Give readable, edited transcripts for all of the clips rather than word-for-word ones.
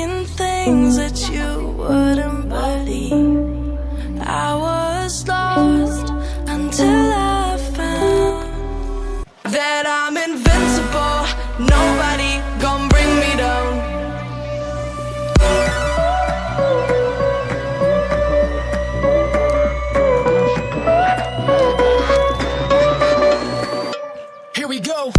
seen things that you wouldn't believe. I was lost until I found that I'm invincible. Nobody gon' bring me down. Here we go.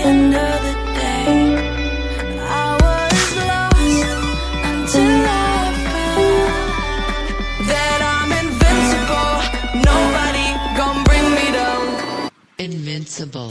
End of the day, I was lost until I found that I'm invincible. Nobody gon' bring me down. Invincible.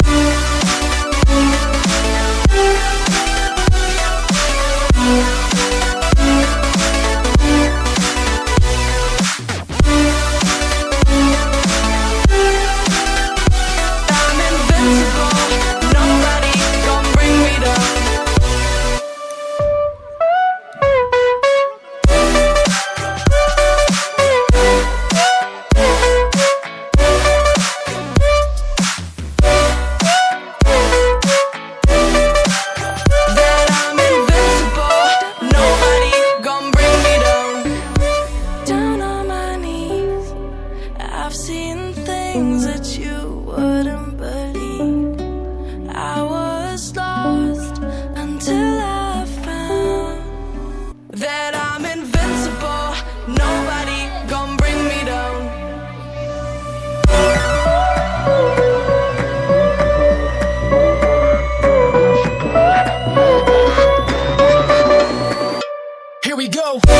I've seen things that you wouldn't believe. I was lost until I found that I'm invincible.